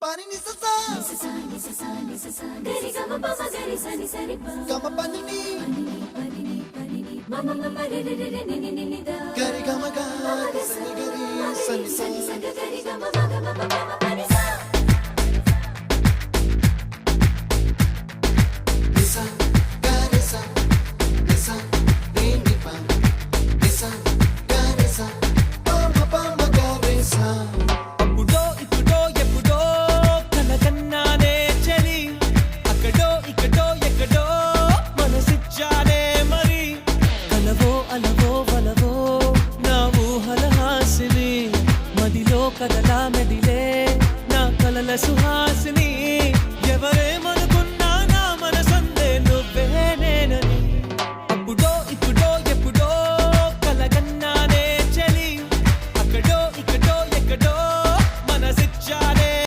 Pani ni sa sa gari ga ma pa ma gari sa ni sa ri pa ga ma pa ni ma ma ma ma re re re re ni ni ni da gari ga ma ga sa ni gari sa ni sa gari ga ma ma ga ma pa ma pa ni sa ni sa gari sa ni ni pa ni sa gari sa pa ma gari sa కదలా మెదిలే నా కలల సుహాసిని